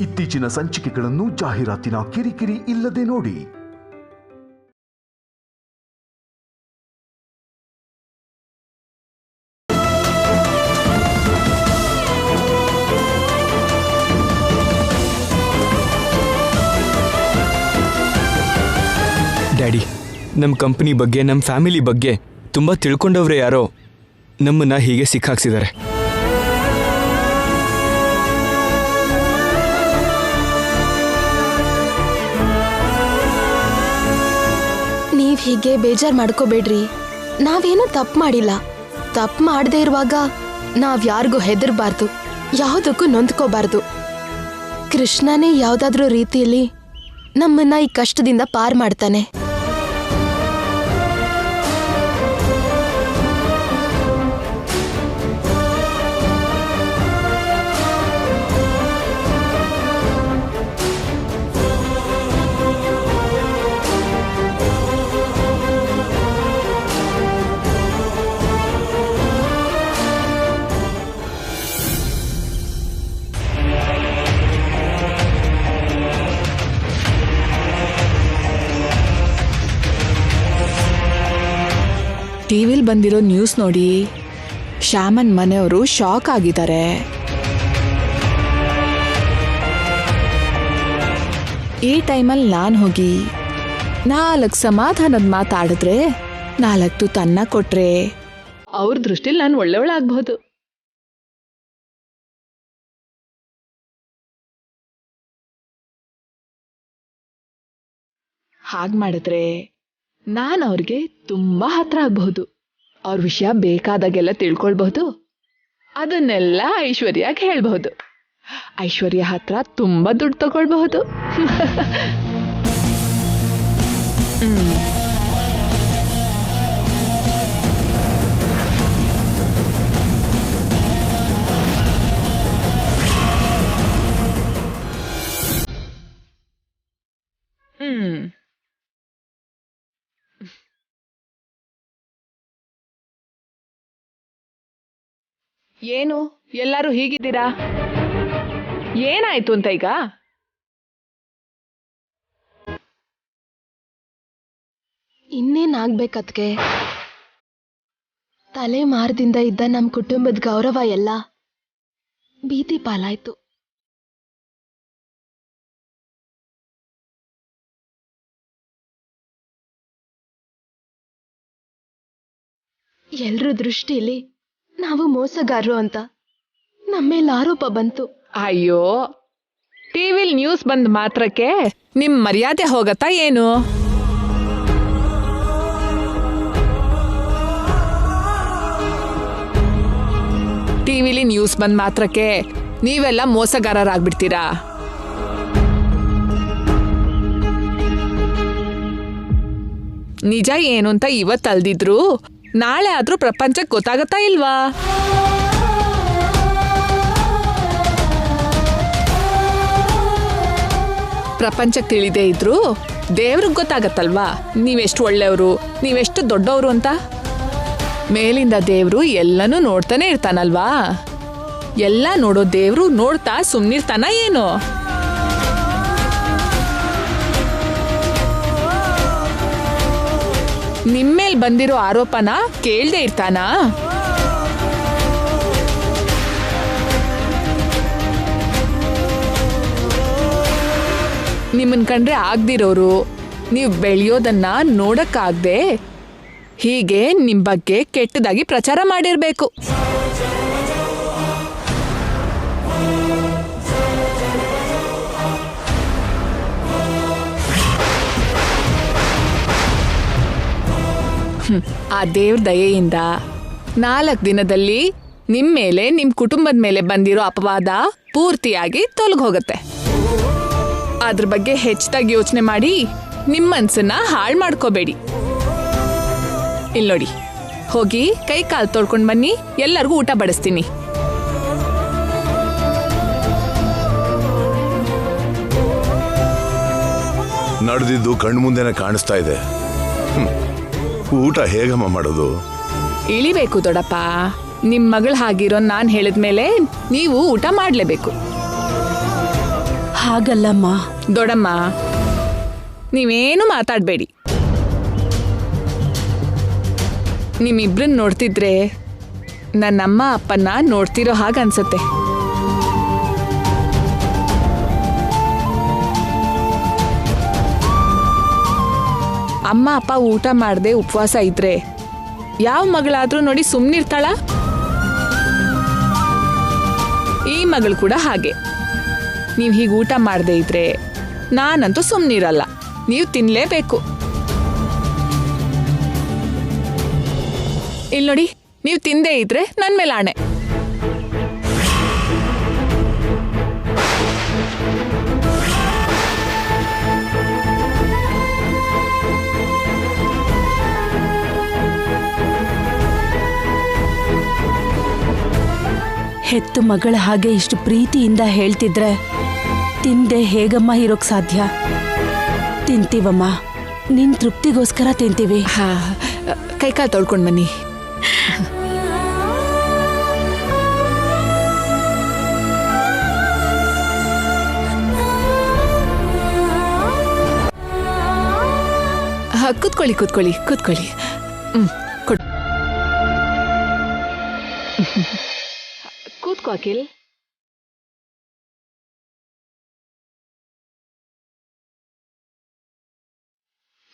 ಇತ್ತೀಚಿನ ಸಂಚಿಕೆಗಳನ್ನು ಜಾಹೀರಾತಿನ ಕಿರಿಕಿರಿ ಇಲ್ಲದೆ ನೋಡಿ. ಡ್ಯಾಡಿ, ನಮ್ಮ ಕಂಪನಿ ಬಗ್ಗೆ, ನಮ್ಮ ಫ್ಯಾಮಿಲಿ ಬಗ್ಗೆ ತುಂಬ ತಿಳ್ಕೊಂಡವ್ರೆ ಯಾರೋ ನಮ್ಮನ್ನ ಹೀಗೆ ಸಿಕ್ಕಾಕ್ಸಿದ್ದಾರೆ. ನೀವ್ ಹೀಗೆ ಬೇಜಾರ್ ಮಾಡ್ಕೋಬೇಡ್ರಿ. ನಾವೇನು ತಪ್ಪು ಮಾಡಿಲ್ಲ. ತಪ್ಪು ಮಾಡದೇ ಇರುವಾಗ ನಾವ್ ಯಾರಿಗೂ ಹೆದರ್ಬಾರ್ದು, ಯಾವುದಕ್ಕೂ ನೊಂದ್ಕೋಬಾರ್ದು. ಕೃಷ್ಣನೇ ಯಾವ್ದಾದ್ರೂ ರೀತಿಯಲ್ಲಿ ನಮ್ಮನ್ನ ಈ ಕಷ್ಟದಿಂದ ಪಾರ್ ಮಾಡ್ತಾನೆ. ಟಿವಿಲ್ ಬಂದಿರೋ ನ್ಯೂಸ್ ನೋಡಿ ಶ್ಯಾಮನ್ ಮನೆಯವರು ಶಾಕ್ ಆಗಿದ್ದಾರೆ. ಈ ಟೈಮಲ್ಲಿ ನಾನು ಹೋಗಿ 4 ಸಮಾಧಾನದ ಮಾತಾಡಿದ್ರೆ 4 ತುತ್ತನ್ನ ಕೊಟ್ರೆ ಅವ್ರ ದೃಷ್ಟಿಲಿ ನಾನು ಒಳ್ಳೆಯವಳಾಗಬಹುದು. ಹಾಗೆ ಮಾಡಿದ್ರೆ ನಾನು ಅವ್ರಿಗೆ ತುಂಬಾ ಹತ್ರ ಆಗಬಹುದು. ಅವ್ರ ವಿಷಯ ಬೇಕಾದಾಗೆಲ್ಲ ತಿಳ್ಕೊಳ್ಬಹುದು. ಅದನ್ನೆಲ್ಲ ಐಶ್ವರ್ಯಾಗೆ ಹೇಳ್ಬಹುದು. ಐಶ್ವರ್ಯ ಹತ್ರ ತುಂಬಾ ದುಡ್ಡು ತಗೊಳ್ಬಹುದು. ಏನು ಎಲ್ಲರೂ ಹೀಗಿದ್ದೀರಾ? ಏನಾಯ್ತು ಅಂತ ಈಗ? ಇನ್ನೇನಾಗ್ಬೇಕದ್ಕೆ? ತಲೆಮಾರದಿಂದ ಇದ್ದ ನಮ್ಮ ಕುಟುಂಬದ ಗೌರವ ಎಲ್ಲ ಬೀದಿ ಪಾಲಾಯ್ತು. ಎಲ್ರ ದೃಷ್ಟಿಲಿ ನಾವು ಮೋಸಗಾರರು ಅಂತ ನಮ್ಮೇಲೆ ಆರೋಪ ಬಂತು. ಅಯ್ಯೋ, ಟಿವಿಲ್ ನ್ಯೂಸ್ ಬಂದ ಮಾತ್ರಕ್ಕೆ ನಿಮ್ ಮರ್ಯಾದೆ ಹೋಗತ್ತಾ ಏನು? ಟಿವಿಲಿ ನ್ಯೂಸ್ ಬಂದ ಮಾತ್ರಕ್ಕೆ ನೀವೆಲ್ಲ ಮೋಸಗಾರರಾಗ್ಬಿಡ್ತೀರಾ? ನಿಜ ಏನು ಅಂತ ಇವತ್ತು ಅಲ್ದಿದ್ರು ನಾಳೆ ಆದ್ರೂ ಪ್ರಪಂಚಕ್ಕೆ ಗೊತ್ತಾಗತ್ತಾ ಇಲ್ವಾ? ಪ್ರಪಂಚಕ್ಕೆ ತಿಳಿದೇ ಇದ್ರು ದೇವ್ರಿಗೆ ಗೊತ್ತಾಗತ್ತಲ್ವಾ ನೀವೆಷ್ಟು ಒಳ್ಳೆಯವರು, ನೀವೆಷ್ಟು ದೊಡ್ಡವರು ಅಂತ. ಮೇಲಿಂದ ದೇವ್ರು ಎಲ್ಲನೂ ನೋಡ್ತಾನೆ ಇರ್ತಾನಲ್ವಾ? ಎಲ್ಲ ನೋಡೋ ದೇವ್ರು ನೋಡ್ತಾ ಸುಮ್ನಿರ್ತಾನ ಏನು? ನಿಮ್ಮೇಲ್ ಬಂದಿರೋ ಆರೋಪನ ಕೇಳ್ದೆ ಇರ್ತಾನಾ? ನಿಮ್ಮನ್ ಕಂಡ್ರೆ ಆಗ್ದಿರೋರು ನೀವು ಬೆಳೆಯೋದನ್ನ ನೋಡಕ್ಕಾಗ್ದೆ ಹೀಗೆ ನಿಮ್ ಬಗ್ಗೆ ಕೆಟ್ಟದಾಗಿ ಪ್ರಚಾರ ಮಾಡಿರ್ಬೇಕು. ಆ ದೇವ್ರ ದಯೆಯಿಂದ 4 ದಿನದಲ್ಲಿ ನಿಮ್ ಮೇಲೆ, ನಿಮ್ ಕುಟುಂಬದ ಮೇಲೆ ಬಂದಿರೋ ಅಪವಾದ ಪೂರ್ತಿಯಾಗಿ ತೊಲಗೋಗತ್ತೆ. ಅದ್ರ ಬಗ್ಗೆ ಹೆಚ್ಚಾಗಿ ಯೋಚನೆ ಮಾಡಿ ನಿಮ್ಮ ಮನ್ಸನ್ನ ಹಾಳು ಮಾಡ್ಕೋಬೇಡಿ. ಇಲ್ಲಿ ನೋಡಿ, ಹೋಗಿ ಕೈ ಕಾಲು ತೊಳ್ಕೊಂಡು ಬನ್ನಿ, ಎಲ್ಲರಿಗೂ ಊಟ ಬಡಿಸ್ತೀನಿ. ನಡೆದಿದ್ದು ಕಣ್ಮುಂದೆನೆ ಕಾಣಿಸ್ತಾ ಇದೆ. ಊಟ ಹೇಗಮ್ಮ ಮಾಡೋದು? ಇಳಿಬೇಕು ದೊಡ್ಡಪ್ಪ. ನಿಮ್ ಮಗಳು ಹಾಗಿರೋ ನಾನ್ ಹೇಳಿದ್ಮೇಲೆ ನೀವು ಊಟ ಮಾಡ್ಲೇಬೇಕು. ಹಾಗಲ್ಲಮ್ಮ. ದೊಡ್ಡಮ್ಮ, ನೀವೇನು ಮಾತಾಡಬೇಡಿ. ನಿಮ್ಮಿಬ್ರನ್ನ ನೋಡ್ತಿದ್ರೆ ನನ್ನಮ್ಮ ಅಪ್ಪನ್ನ ನೋಡ್ತಿರೋ ಹಾಗೆ ಅನ್ಸತ್ತೆ. ಅಮ್ಮ ಅಪ್ಪ ಊಟ ಮಾಡದೆ ಉಪವಾಸ ಇದ್ರೆ ಯಾವ ಮಗಳಾದ್ರೂ ನೋಡಿ ಸುಮ್ಮನಿರ್ತಾಳ? ಈ ಮಗಳು ಕೂಡ ಹಾಗೆ. ನೀವು ಹೀಗೆ ಊಟ ಮಾಡದೆ ಇದ್ರೆ ನಾನಂತೂ ಸುಮ್ಮನಿರಲ್ಲ. ನೀವು ತಿನ್ನಲೇಬೇಕು. ಇಲ್ಲಿ ನೋಡಿ, ನೀವು ತಿಂದೇ ಇದ್ರೆ ನನ್ನ ಮೇಲೆ ಆಣೆ. ಹೆತ್ತು ಮಗಳ ಹಾಗೆ ಇಷ್ಟು ಪ್ರೀತಿಯಿಂದ ಹೇಳ್ತಿದ್ರೆ ತಿಂದೆ ಹೇಗಮ್ಮ ಇರೋಕ್ ಸಾಧ್ಯ? ತಿಂತೀವಮ್ಮ, ನಿನ್ ತೃಪ್ತಿಗೋಸ್ಕರ ತಿಂತೀವಿ. ಹಾ, ಕೈಕಾಲು ತೊಳ್ಕೊಂಡು ಬನ್ನಿ. ಕೂತ್ಕೊಳ್ಳಿ ಕೂತ್ಕೊಳ್ಳಿ ಕೂತ್ಕೊಳ್ಳಿ. ಕೊಡು. ಕೂತ್ಕೋ ಅಖಿಲ್.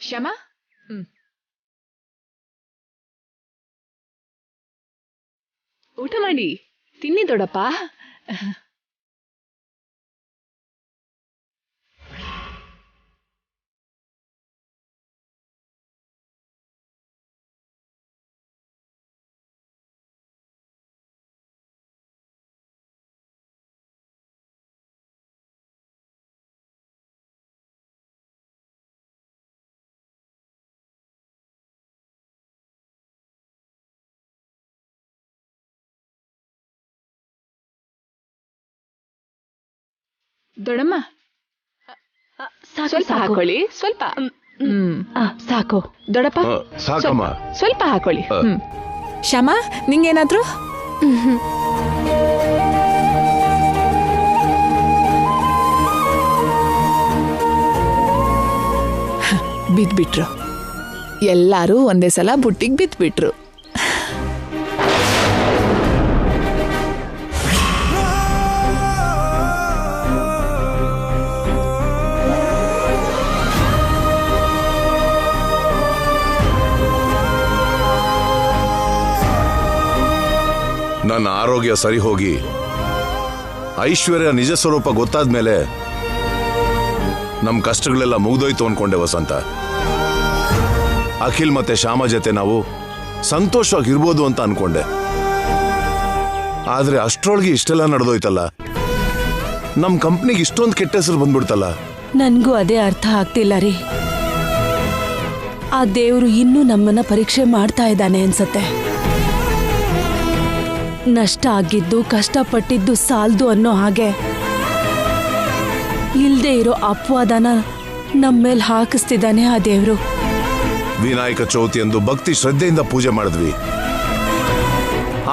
ಶ್ಯಾಮ, ಊಟ ಮಾಡಿ ತಿನ್ನಿ ದೊಡ್ಡಪ್ಪ. ದೊಡ್ಡಮ್ಮ, ಸ್ವಲ್ಪ ಹಾಕೊಳ್ಳಿ. ಸ್ವಲ್ಪ ಸಾಕು. ದೊಡ್ಡಪ್ಪ, ಸಾಕಮ್ಮ. ಸ್ವಲ್ಪ ಹಾಕೊಳ್ಳಿ. ಶ್ಯಾಮ, ನಿಂಗೇನಾದ್ರು? ಬಿದ್ಬಿಟ್ರು. ಎಲ್ಲಾರು ಒಂದೇ ಸಲ ಬುಟ್ಟಿಗೆ ಬಿದ್ಬಿಟ್ರು. ನನ್ನ ಆರೋಗ್ಯ ಸರಿ ಹೋಗಿ ಐಶ್ವರ್ಯ ನಿಜ ಸ್ವರೂಪ ಗೊತ್ತಾದ್ಮೇಲೆ ನಮ್ಮ ಕಷ್ಟಗಳೆಲ್ಲ ಮುಗ್ದೋಯ್ತು ಅನ್ಕೊಂಡೆ ವಸಂತ. ಅಖಿಲ್ ಮತ್ತೆ ಶ್ಯಾಮ ಜೊತೆ ನಾವು ಸಂತೋಷವಾಗಿರ್ಬೋದು ಅಂತ ಅನ್ಕೊಂಡೆ. ಆದ್ರೆ ಅಷ್ಟ್ರೊಳಗೆ ಇಷ್ಟೆಲ್ಲ ನಡೆದೋಯ್ತಲ್ಲ. ನಮ್ಮ ಕಂಪ್ನಿಗೆ ಇಷ್ಟೊಂದು ಕೆಟ್ಟ ಹೆಸರು ಬಂದ್ಬಿಡ್ತಲ್ಲ. ನನ್ಗೂ ಅದೇ ಅರ್ಥ ಆಗ್ತಿಲ್ಲ ರೀ. ಆ ದೇವ್ರು ಇನ್ನೂ ನಮ್ಮನ್ನ ಪರೀಕ್ಷೆ ಮಾಡ್ತಾ ಇದ್ದಾನೆ ಅನ್ಸತ್ತೆ. ನಷ್ಟ ಆಗಿದ್ದು ಕಷ್ಟಪಟ್ಟಿದ್ದು ಸಾಲ್ದು ಅನ್ನೋ ಹಾಗೆ ಇಲ್ದೇ ಇರೋ ಅಪವಾದನ ನಮ್ಮೇಲ್ ಹಾಕಿಸ್ತಿದ್ದಾನೆ ಆ ದೇವ್ರು. ವಿನಾಯಕ ಚೌತಿ ಎಂದು ಭಕ್ತಿ ಶ್ರದ್ಧೆಯಿಂದ ಪೂಜೆ ಮಾಡಿದ್ವಿ.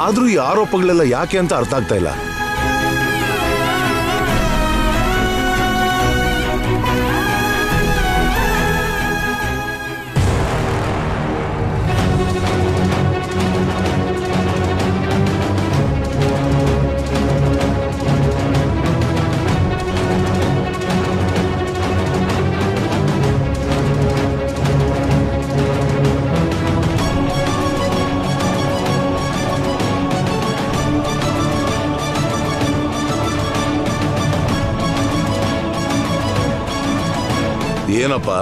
ಆದ್ರೂ ಈ ಆರೋಪಗಳೆಲ್ಲ ಯಾಕೆ ಅಂತ ಅರ್ಥ ಆಗ್ತಾ ಇಲ್ಲ. ಏನಪ್ಪ,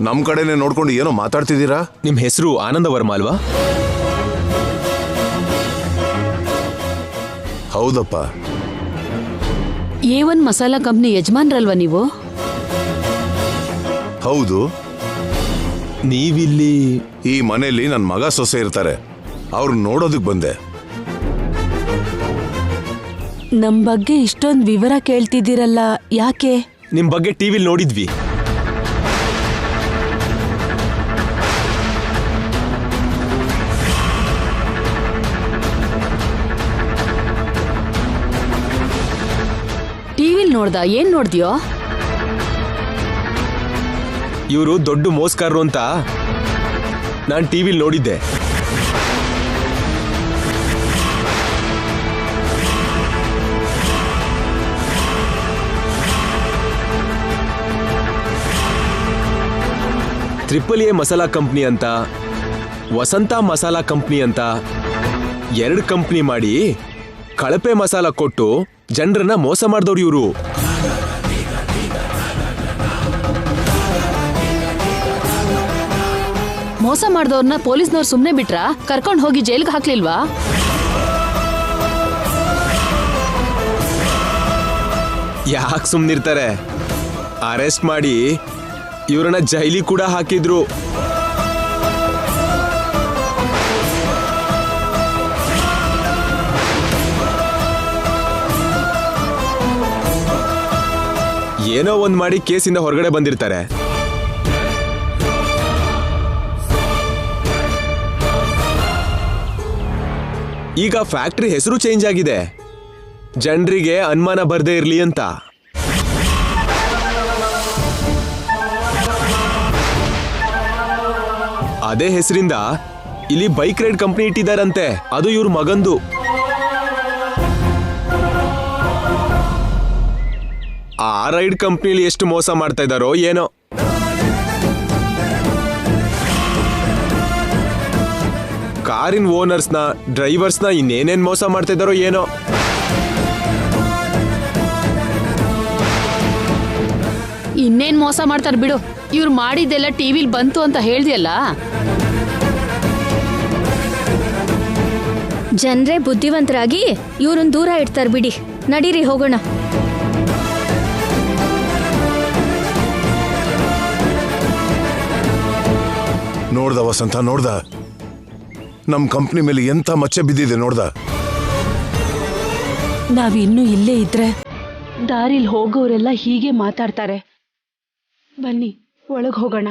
ನಮ್ ಕಡೆನೆ ನೋಡ್ಕೊಂಡು ಏನೋ ಮಾತಾಡ್ತಿದ್ದೀರಾ? ನಿಮ್ ಹೆಸರು ಆನಂದ ವರ್ಮ ಅಲ್ವಾ? ಹೌದಪ್ಪ. A1 ಮಸಾಲಾ ಕಂಪ್ನಿ ಯಜಮಾನ್ರಲ್ವಾ ನೀವು? ಹೌದು. ನೀವಿಲ್ಲಿ? ಈ ಮನೆಯಲ್ಲಿ ನನ್ನ ಮಗ ಸೊಸೆ ಇರ್ತಾರೆ, ಅವ್ರು ನೋಡೋದಕ್ ಬಂದೆ. ನಮ್ ಬಗ್ಗೆ ಇಷ್ಟೊಂದು ವಿವರ ಕೇಳ್ತಿದ್ದೀರಲ್ಲ, ಯಾಕೆ? ನಿಮ್ ಬಗ್ಗೆ ಟಿವಿಲ್ ನೋಡಿದ್ವಿ. ಟಿವಿಲ್ ನೋಡ್ದ? ಏನ್ ನೋಡ್ದ್ಯೋ? ಇವರು ದೊಡ್ಡ ಮೋಸ್ಕಾರರು ಅಂತ ನಾನು ಟಿವಿಲಿ ನೋಡಿದ್ದೆ. AAA ಮಸಾಲಾ ಕಂಪ್ನಿ ಅಂತ, ವಸಂತ ಮಸಾಲಾ ಕಂಪ್ನಿ ಅಂತ 2 ಕಂಪ್ನಿ ಮಾಡಿ ಕಳಪೆ ಮಸಾಲ ಕೊಟ್ಟು ಜನರನ್ನ ಮೋಸ ಮಾಡಿದವ್ರು ಇವರು. ಮೋಸ ಮಾಡಿದವ್ರನ್ನ ಪೊಲೀಸ್ನವ್ರು ಸುಮ್ಮನೆ ಬಿಟ್ರಾ? ಕರ್ಕೊಂಡು ಹೋಗಿ ಜೈಲ್ಗೆ ಹಾಕ್ಲಿಲ್ವಾ? ಯಾಕೆ ಸುಮ್ಮನಿರ್ತಾರೆ? ಅರೆಸ್ಟ್ ಮಾಡಿ ಇವರನ್ನ ಜೈಲಿಗೆ ಕೂಡ ಹಾಕಿದ್ರು. ಏನೋ ಒಂದ್ ಮಾಡಿ ಕೇಸಿಂದ ಹೊರಗಡೆ ಬಂದಿರ್ತಾರೆ. ಈಗ ಫ್ಯಾಕ್ಟರಿ ಹೆಸರು ಚೇಂಜ್ ಆಗಿದೆ, ಜನರಿಗೆ ಅನುಮಾನ ಬರ್ದೇ ಇರ್ಲಿ ಅಂತ. ಅದೇ ಹೆಸರಿಂದ ಇಲ್ಲಿ ಬೈಕ್ ರೈಡ್ ಕಂಪನಿ ಇಟ್ಟಿದ್ದಾರಂತೆ, ಅದು ಇವ್ರ ಮಗಂದು. ಆ ರೈಡ್ ಕಂಪ್ನಿಲಿ ಎಷ್ಟು ಮೋಸ ಮಾಡ್ತಾ ಇದ್ದಾರೋ ಏನೋ. ಕಾರಿನ ಓನರ್ಸ್ನ, ಡ್ರೈವರ್ಸ್ನ ಇನ್ನೇನೇನ್ ಮೋಸ ಮಾಡ್ತಾ ಇದ್ದಾರೋ ಏನೋ. ಇನ್ನೇನ್ ಮೋಸ ಮಾಡ್ತಾರ ಬಿಡು. ಇವ್ರು ಮಾಡಿದ್ದೆಲ್ಲ ಟಿವಿಲ್ ಬಂತು ಅಂತ ಹೇಳ್ದಿಯಲ್ಲ. ಜನರೇ ಬುದ್ಧಿವಂತರಾಗಿ ಇವ್ರನ್ನ ದೂರ ಇಡ್ತಾರ ಬಿಡಿ. ನಡೀರಿ ಹೋಗೋಣ. ನೋಡ್ದ ವಸಂತ, ನೋಡ್ದ ನಮ್ ಕಂಪ್ನಿ ಮೇಲೆ ಎಂತ ಮಚ್ಚೆ ಬಿದ್ದಿದೆ ನೋಡ್ದ. ನಾವಿನ್ನೂ ಇಲ್ಲೇ ಇದ್ರೆ ದಾರಿಲ್ ಹೋಗೋರೆಲ್ಲ ಹೀಗೆ ಮಾತಾಡ್ತಾರೆ. ಬನ್ನಿ ಒಳಗ್ ಹೋಗೋಣ.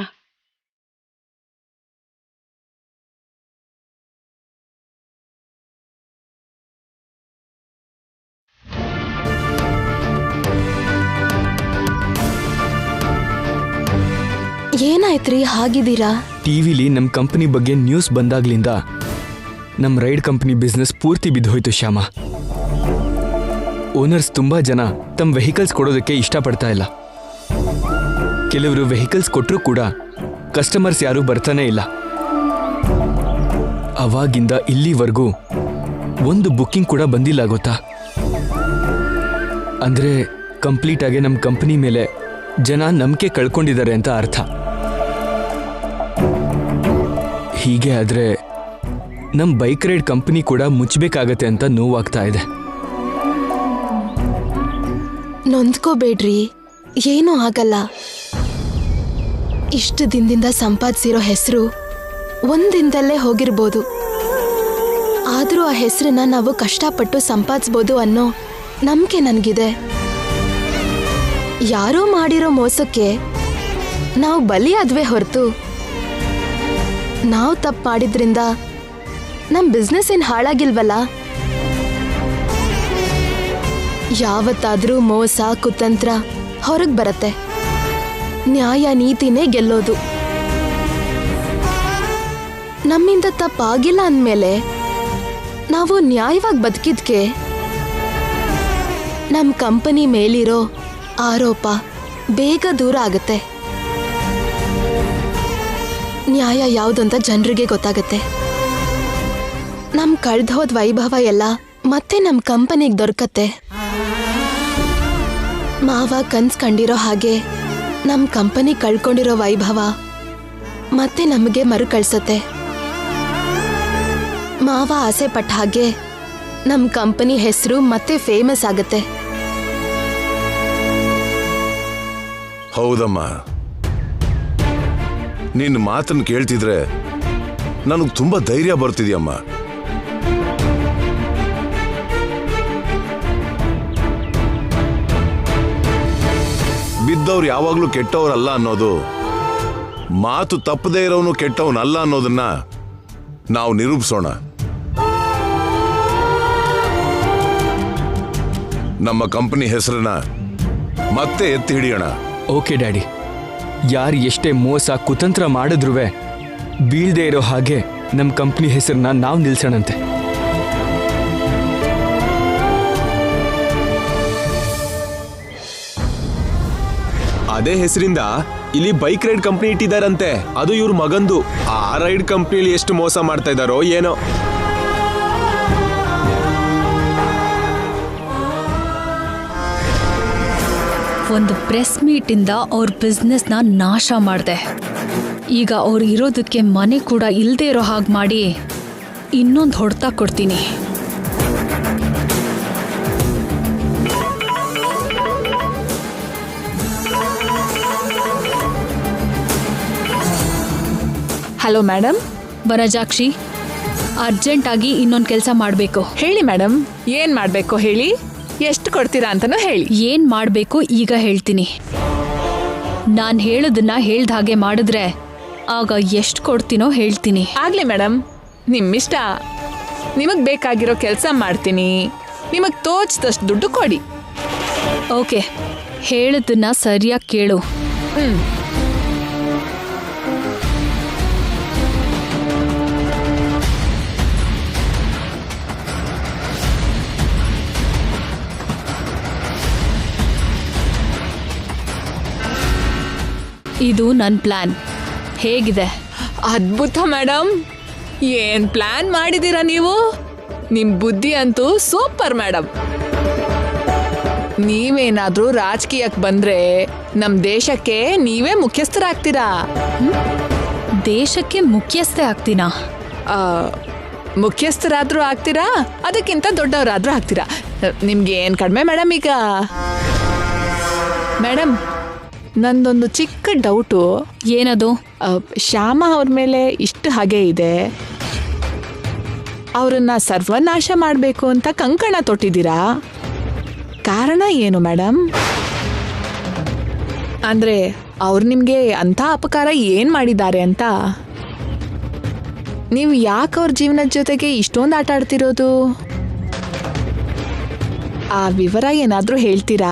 ಏನಾಯ್ತ್ರಿ ಹಾಗಿದ್ದೀರಾ? ಟಿವಿಲಿ ನಮ್ಮ ಕಂಪನಿ ಬಗ್ಗೆ ನ್ಯೂಸ್ ಬಂದಾಗ್ಲಿಂದ ನಮ್ಮ ರೈಡ್ ಕಂಪನಿ ಬಿಸ್ನೆಸ್ ಪೂರ್ತಿ ಬಿದ್ದೋಯ್ತು ಶ್ಯಾಮ. ಓನರ್ಸ್ ತುಂಬಾ ಜನ ತಮ್ಮ ವೆಹಿಕಲ್ಸ್ ಕೊಡೋದಕ್ಕೆ ಇಷ್ಟಪಡ್ತಾ ಇಲ್ಲ. ಕೆಲವರು ವೆಹಿಕಲ್ಸ್ ಕೊಟ್ಟರೂ ಕೂಡ ಕಸ್ಟಮರ್ಸ್ ಯಾರೂ ಬರ್ತಾನೆ ಇಲ್ಲ. ಅವಾಗಿಂದ ಇಲ್ಲಿವರೆಗೂ ಒಂದು ಬುಕ್ಕಿಂಗ್ ಕೂಡ ಬಂದಿಲ್ಲ ಗೊತ್ತಾ. ಅಂದ್ರೆ ಕಂಪ್ಲೀಟ್ ಆಗಿ ನಮ್ಮ ಕಂಪನಿ ಮೇಲೆ ಜನ ನಂಬಿಕೆ ಕಳ್ಕೊಂಡಿದ್ದಾರೆ ಅಂತ ಅರ್ಥ. ಹೀಗೆ ಆದ್ರೆ ನಮ್ಮ ಬೈಕ್ ರೈಡ್ ಕಂಪನಿ ಕೂಡ ಮುಚ್ಚಬೇಕಾಗತ್ತೆ ಅಂತ ನೋವಾಗ್ತಾ ಇದೆ. ನೊಂದ್ಕೋಬೇಡ್ರಿ, ಏನೂ ಆಗಲ್ಲ. ಇಷ್ಟು ದಿನದಿಂದ ಸಂಪಾದಿಸಿರೋ ಹೆಸರು ಒಂದಿನದಲ್ಲೇ ಹೋಗಿರ್ಬೋದು. ಆದರೂ ಆ ಹೆಸರನ್ನ ನಾವು ಕಷ್ಟಪಟ್ಟು ಸಂಪಾದಿಸ್ಬೋದು ಅನ್ನೋ ನಂಬಿಕೆ ನನಗಿದೆ. ಯಾರೋ ಮಾಡಿರೋ ಮೋಸಕ್ಕೆ ನಾವು ಬಲಿಯಾದ್ವೇ ಹೊರತು ನಾವು ತಪ್ಪು ಮಾಡಿದ್ರಿಂದ ನಮ್ಮ ಬಿಸ್ನೆಸ್ ಏನು ಹಾಳಾಗಿಲ್ವಲ್ಲ. ಯಾವತ್ತಾದ್ರೂ ಮೋಸ ಕುತಂತ್ರ ಹೊರಗೆ ಬರತ್ತೆ. ನ್ಯಾಯ ನೀತಿನೇ ಗೆಲ್ಲೋದು. ನಮ್ಮಿಂದ ತಪ್ಪಾಗಿಲ್ಲ ಅಂದಮೇಲೆ ನಾವು ನ್ಯಾಯವಾಗಿ ಬದುಕಿದ್ಕೆ ನಮ್ಮ ಕಂಪನಿ ಮೇಲಿರೋ ಆರೋಪ ಬೇಗ ದೂರ ಆಗತ್ತೆ. ನ್ಯಾಯ ಯಾವುದಂತ ಜನರಿಗೆ ಗೊತ್ತಾಗತ್ತೆ. ನಮ್ಮ ಕಳ್ದೋದ ವೈಭವ ಎಲ್ಲ ಮತ್ತೆ ನಮ್ಮ ಕಂಪನಿಗೆ ದೊರಕತ್ತೆ. ಮಾವ ಕನ್ಸ್ ಕಂಡಿರೋ ಹಾಗೆ ನಮ್ಮ ಕಂಪನಿ ಕಳ್ಕೊಂಡಿರೋ ವೈಭವ ಮತ್ತೆ ನಮಗೆ ಮರುಕಳಿಸತ್ತೆ. ಮಾವ ಆಸೆ ಪಟ್ಟ ಹಾಗೆ ನಮ್ಮ ಕಂಪನಿ ಹೆಸರು ಮತ್ತೆ ಫೇಮಸ್ ಆಗತ್ತೆ. ಹೌದಮ್ಮ, ನಿನ್ನ ಮಾತನ್ನು ಕೇಳ್ತಿದ್ರೆ ನನಗೆ ತುಂಬಾ ಧೈರ್ಯ ಬರ್ತಿದ್ಯಮ್ಮ. ಬಿದ್ದವ್ರು ಯಾವಾಗ್ಲೂ ಕೆಟ್ಟವ್ರಲ್ಲ ಅನ್ನೋದು, ಮಾತು ತಪ್ಪದೇ ಇರೋನು ಕೆಟ್ಟವನಲ್ಲ ಅನ್ನೋದನ್ನ ನಾವು ನಿರೂಪಿಸೋಣ. ನಮ್ಮ ಕಂಪನಿ ಹೆಸರನ್ನ ಮತ್ತೆ ಎತ್ತಿ ಹಿಡಿಯೋಣ. ಓಕೆ ಡ್ಯಾಡಿ, ಯಾರು ಎಷ್ಟೇ ಮೋಸ ಕುತಂತ್ರ ಮಾಡಿದ್ರೂ ಬೀಳ್ದೇ ಇರೋ ಹಾಗೆ ನಮ್ಮ ಕಂಪ್ನಿ ಹೆಸರನ್ನ ನಾವು ನಿಲ್ಸೋಣಂತೆ. ಅದೇ ಹೆಸರಿಂದ ಇಲ್ಲಿ ಬೈಕ್ ರೈಡ್ ಕಂಪ್ನಿ ಇಟ್ಟಿದಾರಂತೆ. ಅದು ಇವ್ರ ಮಗಂದು. ಆ ರೈಡ್ ಕಂಪ್ನಿಲಿ ಎಷ್ಟು ಮೋಸ ಮಾಡ್ತಾ ಇದ್ದಾರೋ ಏನೋ. ಒಂದು ಪ್ರೆಸ್ ಮೀಟಿಂದ ಅವ್ರ ಬಿಸ್ನೆಸ್ನ ನಾಶ ಮಾಡಿದೆ. ಈಗ ಅವ್ರು ಇರೋದಕ್ಕೆ ಮನೆ ಕೂಡ ಇಲ್ಲದೆ ಇರೋ ಹಾಗೆ ಮಾಡಿ ಇನ್ನೊಂದು ಹೊಡೆತ ಕೊಡ್ತೀನಿ. Hello madam. ವನಜಾಕ್ಷಿ, ಅರ್ಜೆಂಟಾಗಿ ಇನ್ನೊಂದು ಕೆಲಸ ಮಾಡಬೇಕು. ಹೇಳಿ ಮೇಡಮ್, ಏನ್ ಮಾಡ್ಬೇಕು ಹೇಳಿ, ಎಷ್ಟು ಕೊಡ್ತೀರಾ ಅಂತನೂ ಹೇಳಿ. ಏನ್ ಮಾಡಬೇಕು ಈಗ ಹೇಳ್ತೀನಿ. ನಾನು ಹೇಳೋದನ್ನ ಹೇಳ್ದ ಹಾಗೆ ಮಾಡಿದ್ರೆ ಆಗ ಎಷ್ಟು ಕೊಡ್ತೀನೋ ಹೇಳ್ತೀನಿ. ಆಗ್ಲಿ ಮೇಡಮ್, ನಿಮ್ಮಿಷ್ಟ. ನಿಮಗ್ ಬೇಕಾಗಿರೋ ಕೆಲಸ ಮಾಡ್ತೀನಿ, ನಿಮಗ್ ತೋಚ್ದಷ್ಟು ದುಡ್ಡು ಕೊಡಿ. ಓಕೆ, ಹೇಳೋದನ್ನ ಸರಿಯಾಗಿ ಕೇಳು. ಇದು ನನ್ನ ಪ್ಲಾನ್. ಹೇಗಿದೆ? ಅದ್ಭುತ ಮೇಡಮ್. ಏನ್ ಪ್ಲಾನ್ ಮಾಡಿದೀರಾ ನೀವು? ನಿಮ್ ಬುದ್ಧಿ ಅಂತೂ ಸೂಪರ್ ಮೇಡಮ್. ನೀವೇನಾದ್ರೂ ರಾಜಕೀಯಕ್ಕೆ ಬಂದ್ರೆ ನಮ್ ದೇಶಕ್ಕೆ ನೀವೇ ಮುಖ್ಯಸ್ಥರಾಗ್ತೀರಾ. ದೇಶಕ್ಕೆ ಮುಖ್ಯಸ್ಥೆ ಆಗ್ತೀನಾ? ಮುಖ್ಯಸ್ಥರಾದ್ರೂ ಆಗ್ತೀರಾ, ಅದಕ್ಕಿಂತ ದೊಡ್ಡವರಾದ್ರೂ ಆಗ್ತೀರಾ. ನಿಮ್ಗೆ ಏನ್ ಕಡಿಮೆ ಮೇಡಮ್ ಈಗ? ಮೇಡಮ್, ನಂದೊಂದು ಚಿಕ್ಕ ಡೌಟು. ಏನದು? ಶ್ಯಾಮ ಅವ್ರ ಮೇಲೆ ಇಷ್ಟು ಹಾಗೆ ಇದೆ, ಅವರನ್ನ ಸರ್ವನಾಶ ಮಾಡಬೇಕು ಅಂತ ಕಂಕಣ ತೊಟ್ಟಿದ್ದೀರಾ. ಕಾರಣ ಏನು ಮೇಡಮ್? ಅಂದ್ರೆ ಅವ್ರು ನಿಮ್ಗೆ ಅಂಥ ಅಪಕಾರ ಏನ್ ಮಾಡಿದ್ದಾರೆ ಅಂತ? ನೀವು ಯಾಕೆ ಅವ್ರ ಜೀವನದ ಜೊತೆಗೆ ಇಷ್ಟೊಂದು ಆಟ ಆಡ್ತಿರೋದು? ಆ ವಿವರ ಏನಾದ್ರೂ ಹೇಳ್ತೀರಾ?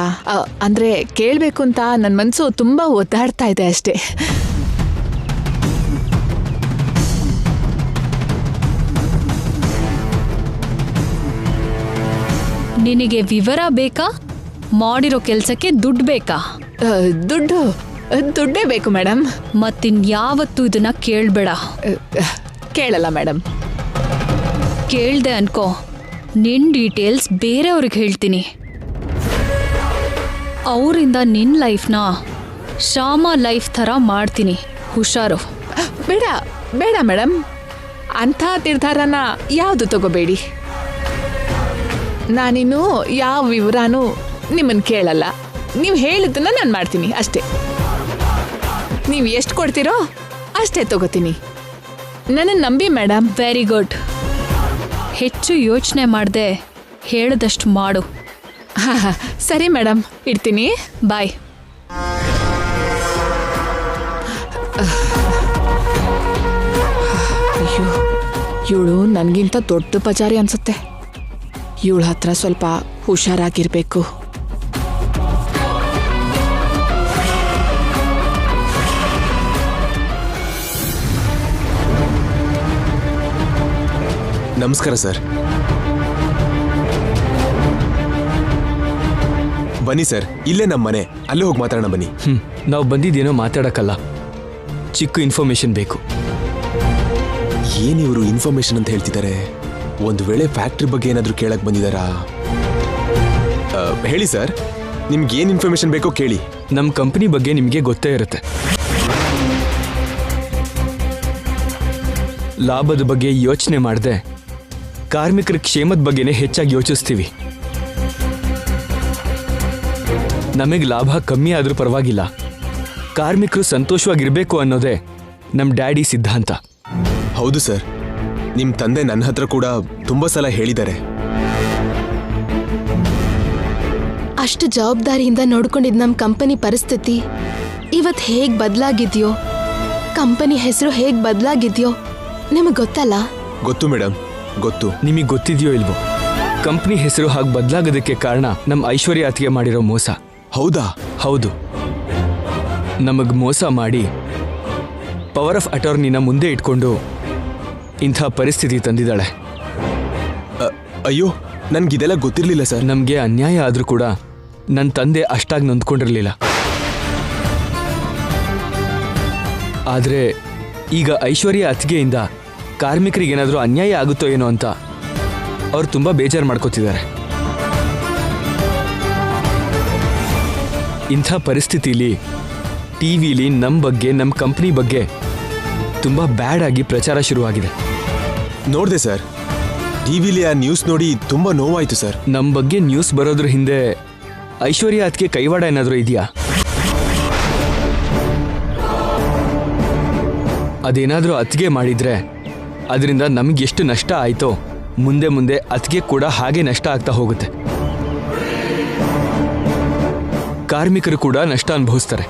ಅಂದ್ರೆ ಕೇಳಬೇಕು ಅಂತ ನನ್ನ ಮನಸ್ಸು ತುಂಬಾ ಒದ್ದಾಡ್ತಾ ಇದೆ ಅಷ್ಟೇ. ನಿನಗೆ ವಿವರ ಬೇಕಾ? ಮಾಡಿರೋ ಕೆಲಸಕ್ಕೆ ದುಡ್ಡು ಬೇಕಾ? ದುಡ್ಡೇ ಬೇಕು ಮೇಡಮ್. ಮತ್ತಿನ್ಯಾವತ್ತೂ ಇದನ್ನ ಕೇಳಬೇಡ. ಕೇಳಲ್ಲ ಮೇಡಮ್. ಕೇಳ್ದೆ ಅನ್ಕೋ, ನಿನ್ನ ಡೀಟೇಲ್ಸ್ ಬೇರೆಯವ್ರಿಗೆ ಹೇಳ್ತೀನಿ. ಅವರಿಂದ ನಿನ್ನ ಲೈಫ್ನ ಶ್ಯಾಮ ಲೈಫ್ ಥರ ಮಾಡ್ತೀನಿ. ಹುಷಾರು. ಬೇಡ ಬೇಡ ಮೇಡಮ್, ಅಂಥ ನಿರ್ಧಾರನ ಯಾವುದು ತಗೋಬೇಡಿ. ನಾನಿನ್ನು ಯಾವ ವಿವರನೂ ನಿಮ್ಮನ್ನು ಕೇಳಲ್ಲ. ನೀವು ಹೇಳಿದ್ದನ್ನ ನಾನು ಮಾಡ್ತೀನಿ ಅಷ್ಟೇ. ನೀವು ಎಷ್ಟು ಕೊಡ್ತೀರೋ ಅಷ್ಟೇ ತಗೋತೀನಿ. ನನ್ನನ್ನು ನಂಬಿ ಮೇಡಮ್. Very good. ಹೆಚ್ಚು ಯೋಚನೆ ಮಾಡದೆ ಹೇಳಿದಷ್ಟು ಮಾಡು. ಹಾಂ ಸರಿ ಮೇಡಮ್, ಇಡ್ತೀನಿ. ಬಾಯ್. ಅಯ್ಯೋ, ಇವಳು ನನಗಿಂತ ದೊಡ್ಡ ಪಚಾರಿ ಅನ್ಸುತ್ತೆ. ಇವಳ ಹತ್ರ ಸ್ವಲ್ಪ ಹುಷಾರಾಗಿರ್ಬೇಕು. ನಮಸ್ಕಾರ ಸರ್. ಬನ್ನಿ ಸರ್, ಇಲ್ಲೇ ನಮ್ಮ ಮನೆ. ಅಲ್ಲೇ ಹೋಗಿ ಮಾತಾಡೋಣ ಬನ್ನಿ. ನಾವು ಬಂದಿದ್ದೇನೋ ಮಾತಾಡಕ್ಕಲ್ಲ, ಚಿಕ್ಕ ಇನ್ಫಾರ್ಮೇಶನ್ ಬೇಕು. ಏನಿವರು ಇನ್ಫಾರ್ಮೇಶನ್ ಅಂತ ಹೇಳ್ತಿದ್ದಾರೆ? ಒಂದು ವೇಳೆ ಫ್ಯಾಕ್ಟ್ರಿ ಬಗ್ಗೆ ಏನಾದರೂ ಕೇಳಕ್ ಬಂದಿದ್ದಾರಾ? ಹೇಳಿ ಸರ್, ನಿಮ್ಗೆ ಏನು ಇನ್ಫಾರ್ಮೇಶನ್ ಬೇಕೋ ಕೇಳಿ. ನಮ್ಮ ಕಂಪನಿ ಬಗ್ಗೆ ನಿಮಗೆ ಗೊತ್ತೇ ಇರುತ್ತೆ. ಲಾಭದ ಬಗ್ಗೆ ಯೋಚನೆ ಮಾಡದೆ ಕಾರ್ಮಿಕರ ಕ್ಷೇಮದ ಬಗ್ಗೆನೇ ಹೆಚ್ಚಾಗಿ ಯೋಚಿಸ್ತೀವಿ. ನಮಗೆ ಲಾಭ ಕಮ್ಮಿ ಆದರೂ ಪರವಾಗಿಲ್ಲ, ಕಾರ್ಮಿಕರು ಸಂತೋಷವಾಗಿರಬೇಕು ಅನ್ನೋದೇ ನಮ್ಮ ಡ್ಯಾಡಿ ಸಿದ್ಧಾಂತ. ಹೌದು ಸರ್, ನಿಮ್ಮ ತಂದೆ ನನ್ನ ಹತ್ರ ಕೂಡ ತುಂಬಾ ಸಲ ಹೇಳಿದ್ದಾರೆ. ಅಷ್ಟು ಜವಾಬ್ದಾರಿಯಿಂದ ನೋಡ್ಕೊಂಡಿದ್ ನಮ್ಮ ಕಂಪನಿ ಪರಿಸ್ಥಿತಿ ಇವತ್ತು ಹೇಗೆ ಬದಲಾಗಿದ್ಯೋ, ಕಂಪನಿ ಹೆಸರು ಹೇಗೆ ಬದಲಾಗಿದ್ಯೋ ನಿಮಗೆ ಗೊತ್ತಲ್ಲ? ಗೊತ್ತು ಮೇಡಮ್, ಗೊತ್ತು. ನಿಮಗೆ ಗೊತ್ತಿದೆಯೋ ಇಲ್ವೋ, ಕಂಪ್ನಿ ಹೆಸರು ಹಾಗೆ ಬದಲಾಗೋದಕ್ಕೆ ಕಾರಣ ನಮ್ಮ ಐಶ್ವರ್ಯ ಅತಿಗೆ ಮಾಡಿರೋ ಮೋಸ. ಹೌದಾ? ಹೌದು. ನಮಗೆ ಮೋಸ ಮಾಡಿ ಪವರ್ ಆಫ್ ಅಟಾರ್ನಿನ ಮುಂದೆ ಇಟ್ಕೊಂಡು ಇಂಥ ಪರಿಸ್ಥಿತಿ ತಂದಿದ್ದಾಳೆ. ಅಯ್ಯೋ ನನ್ಗಿದೆಲ್ಲ ಗೊತ್ತಿರಲಿಲ್ಲ ಸರ್. ನಮಗೆ ಅನ್ಯಾಯ ಆದರೂ ಕೂಡ ನನ್ನ ತಂದೆ ಅಷ್ಟಾಗಿ ನೊಂದ್ಕೊಂಡಿರಲಿಲ್ಲ. ಆದರೆ ಈಗ ಐಶ್ವರ್ಯ ಅತ್ತಿಗೆಯಿಂದ ಕಾರ್ಮಿಕರಿಗೇನಾದರೂ ಅನ್ಯಾಯ ಆಗುತ್ತೋ ಏನೋ ಅಂತ ಅವ್ರು ತುಂಬ ಬೇಜಾರು ಮಾಡ್ಕೋತಿದ್ದಾರೆ. ಇಂಥ ಪರಿಸ್ಥಿತಿಲಿ ಟಿವಿಲಿ ನಮ್ಮ ಬಗ್ಗೆ, ನಮ್ಮ ಕಂಪ್ನಿ ಬಗ್ಗೆ ತುಂಬ ಬ್ಯಾಡ್ ಆಗಿ ಪ್ರಚಾರ ಶುರುವಾಗಿದೆ. ನೋಡಿದೆ ಸರ್, ಟಿವಿಲಿ ಆ ನ್ಯೂಸ್ ನೋಡಿ ತುಂಬ ನೋವಾಯಿತು ಸರ್. ನಮ್ಮ ಬಗ್ಗೆ ನ್ಯೂಸ್ ಬರೋದ್ರ ಹಿಂದೆ ಐಶ್ವರ್ಯ ಅತ್ತಿಗೆ ಕೈವಾಡ ಏನಾದರೂ ಇದೆಯಾ? ಅದೇನಾದರೂ ಅತ್ತಿಗೆ ಮಾಡಿದ್ರೆ ಅದರಿಂದ ನಮ್ಗೆ ಎಷ್ಟು ನಷ್ಟ ಆಯಿತೋ ಮುಂದೆ ಮುಂದೆ ಅತ್ತಿಗೆ ಕೂಡ ಹಾಗೆ ನಷ್ಟ ಆಗ್ತಾ ಹೋಗುತ್ತೆ. ಕಾರ್ಮಿಕರು ಕೂಡ ನಷ್ಟ ಅನುಭವಿಸ್ತಾರೆ.